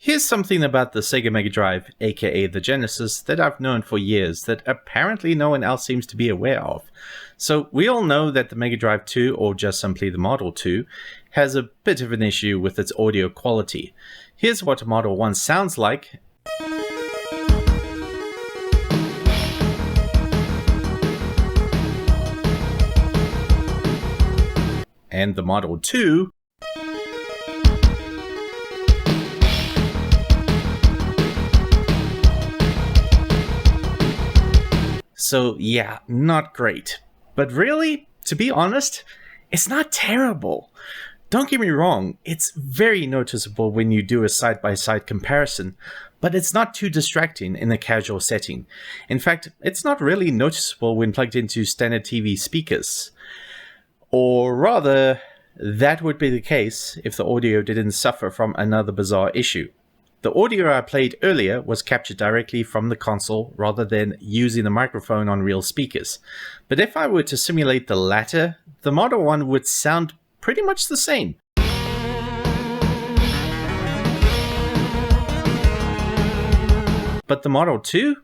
Here's something about the Sega Mega Drive, aka the Genesis, that I've known for years that apparently no one else seems to be aware of. So we all know that the Mega Drive 2, or just simply the Model 2, has a bit of an issue with its audio quality. Here's what a Model 1 sounds like. And the Model 2. So yeah, not great. But really, to be honest, it's not terrible. Don't get me wrong, it's very noticeable when you do a side-by-side comparison, but it's not too distracting in a casual setting. In fact, it's not really noticeable when plugged into standard TV speakers. Or rather, that would be the case if the audio didn't suffer from another bizarre issue. The audio I played earlier was captured directly from the console rather than using the microphone on real speakers. But if I were to simulate the latter, the Model 1 would sound pretty much the same. But the Model 2?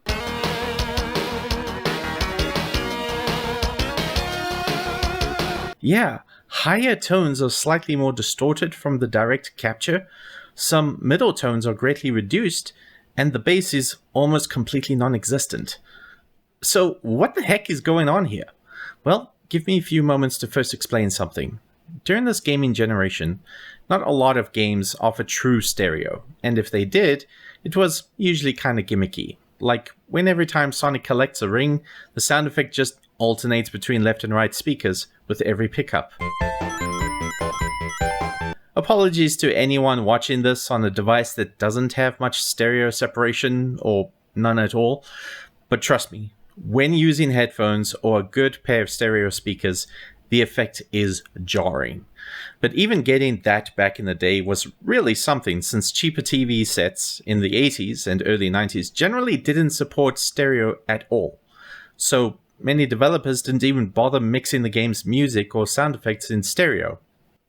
Yeah, higher tones are slightly more distorted from the direct capture, some middle tones are greatly reduced, and the bass is almost completely non-existent. So what the heck is going on here? Well, give me a few moments to first explain something. During this gaming generation, not a lot of games offer true stereo, and if they did, it was usually kind of gimmicky. Like when every time Sonic collects a ring, the sound effect just alternates between left and right speakers with every pickup. Apologies to anyone watching this on a device that doesn't have much stereo separation, or none at all, but trust me, when using headphones or a good pair of stereo speakers, the effect is jarring. But even getting that back in the day was really something, since cheaper TV sets in the 80s and early 90s generally didn't support stereo at all. So many developers didn't even bother mixing the game's music or sound effects in stereo.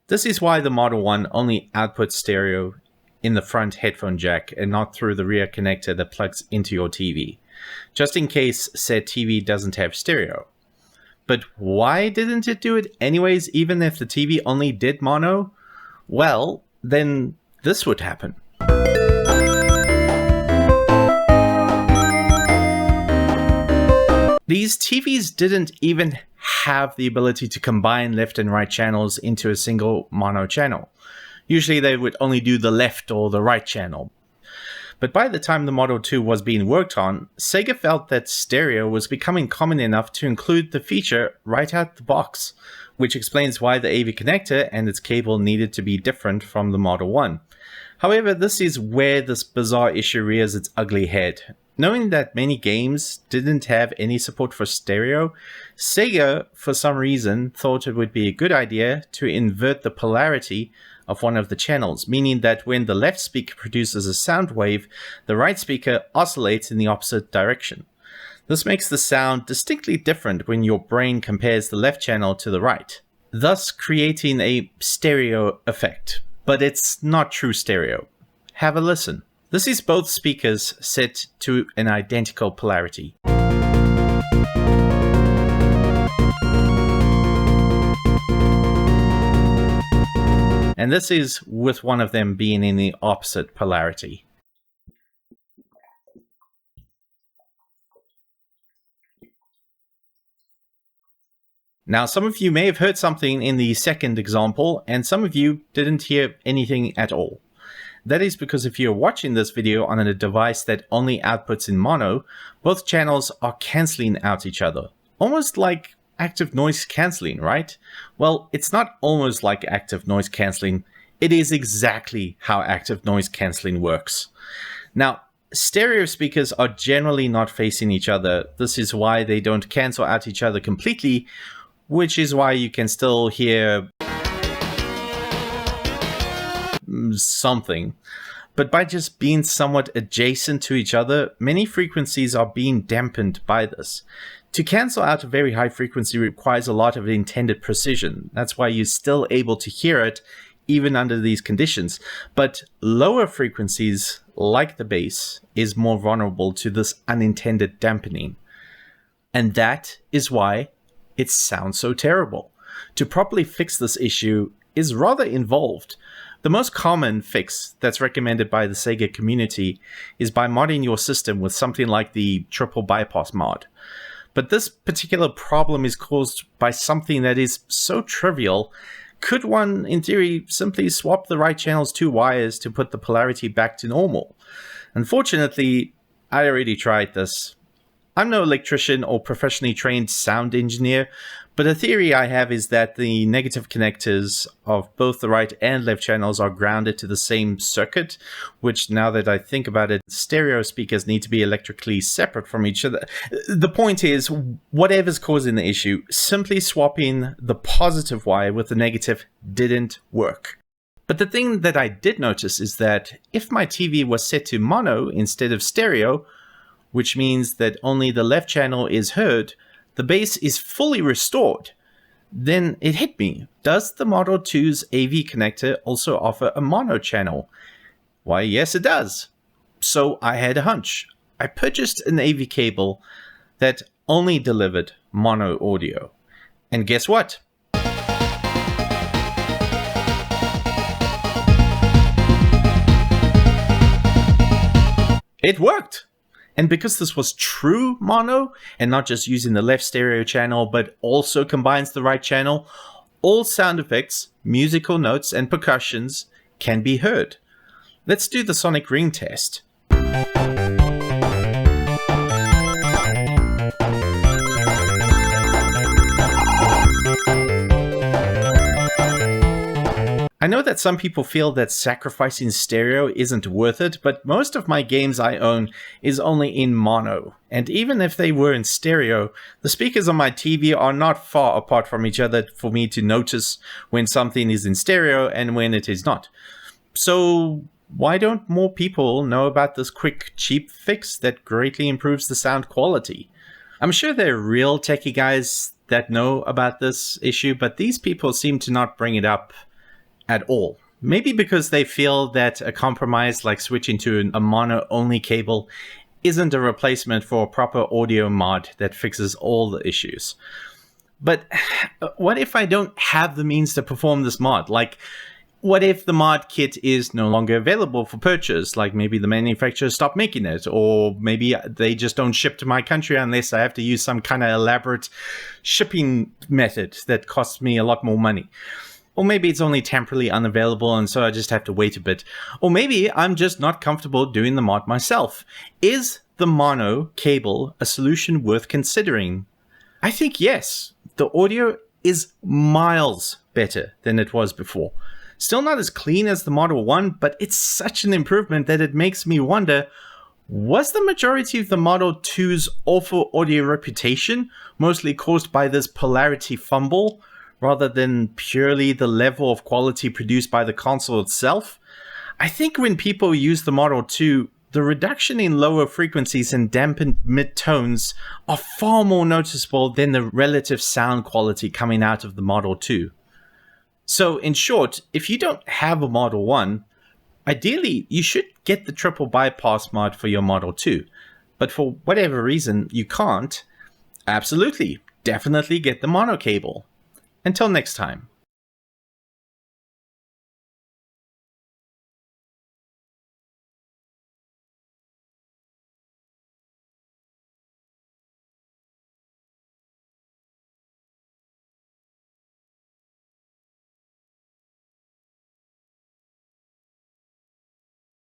This is why the Model 1 only outputs stereo in the front headphone jack and not through the rear connector that plugs into your TV, just in case said TV doesn't have stereo. But why didn't it do it anyways, even if the TV only did mono? Well, then this would happen. These TVs didn't even have the ability to combine left and right channels into a single mono channel. Usually they would only do the left or the right channel. But by the time the Model 2 was being worked on, Sega felt that stereo was becoming common enough to include the feature right out the box, which explains why the AV connector and its cable needed to be different from the Model 1. However, this is where this bizarre issue rears its ugly head. Knowing that many games didn't have any support for stereo, Sega, for some reason, thought it would be a good idea to invert the polarity of one of the channels, meaning that when the left speaker produces a sound wave, the right speaker oscillates in the opposite direction. This makes the sound distinctly different when your brain compares the left channel to the right, thus creating a stereo effect. But it's not true stereo. Have a listen. This is both speakers set to an identical polarity. And this is with one of them being in the opposite polarity. Now, some of you may have heard something in the second example, and some of you didn't hear anything at all. That is because if you're watching this video on a device that only outputs in mono, both channels are cancelling out each other. Almost like active noise cancelling, right? Well, it's not almost like active noise cancelling. It is exactly how active noise cancelling works. Now, stereo speakers are generally not facing each other. This is why they don't cancel out each other completely, which is why you can still hear something. But by just being somewhat adjacent to each other, many frequencies are being dampened by this. To cancel out a very high frequency requires a lot of intended precision. That's why you're still able to hear it even under these conditions. But lower frequencies, like the bass, is more vulnerable to this unintended dampening. And that is why it sounds so terrible. To properly fix this issue is rather involved. The most common fix that's recommended by the SEGA community is by modding your system with something like the triple bypass mod. But this particular problem is caused by something that is so trivial. Could one, in theory, simply swap the right channel's 2 wires to put the polarity back to normal? Unfortunately, I already tried this. I'm no electrician or professionally trained sound engineer, but a theory I have is that the negative connectors of both the right and left channels are grounded to the same circuit, which, now that I think about it, stereo speakers need to be electrically separate from each other. The point is, whatever's causing the issue, simply swapping the positive wire with the negative didn't work. But the thing that I did notice is that if my TV was set to mono instead of stereo, which means that only the left channel is heard, the bass is fully restored. Then it hit me. Does the Model 2's AV connector also offer a mono channel? Why, yes it does. So I had a hunch. I purchased an AV cable that only delivered mono audio. And guess what? It worked! And because this was true mono, and not just using the left stereo channel, but also combines the right channel, all sound effects, musical notes, and percussions can be heard. Let's do the sonic ring test. I know that some people feel that sacrificing stereo isn't worth it, but most of my games I own is only in mono. And even if they were in stereo, the speakers on my TV are not far apart from each other for me to notice when something is in stereo and when it is not. So why don't more people know about this quick, cheap fix that greatly improves the sound quality? I'm sure there are real techie guys that know about this issue, but these people seem to not bring it up at all. Maybe because they feel that a compromise like switching to a mono-only cable isn't a replacement for a proper audio mod that fixes all the issues. But what if I don't have the means to perform this mod? Like, what if the mod kit is no longer available for purchase? Like maybe the manufacturer stopped making it, or maybe they just don't ship to my country unless I have to use some kind of elaborate shipping method that costs me a lot more money. Or maybe it's only temporarily unavailable and so I just have to wait a bit. Or maybe I'm just not comfortable doing the mod myself. Is the mono cable a solution worth considering? I think yes. The audio is miles better than it was before. Still not as clean as the Model 1, but it's such an improvement that it makes me wonder, was the majority of the Model 2's awful audio reputation mostly caused by this polarity fumble, rather than purely the level of quality produced by the console itself? I think when people use the Model 2, the reduction in lower frequencies and dampened mid-tones are far more noticeable than the relative sound quality coming out of the Model 2. So in short, if you don't have a Model 1, ideally you should get the triple bypass mod for your Model 2. But for whatever reason you can't, absolutely, definitely get the mono cable. Until next time.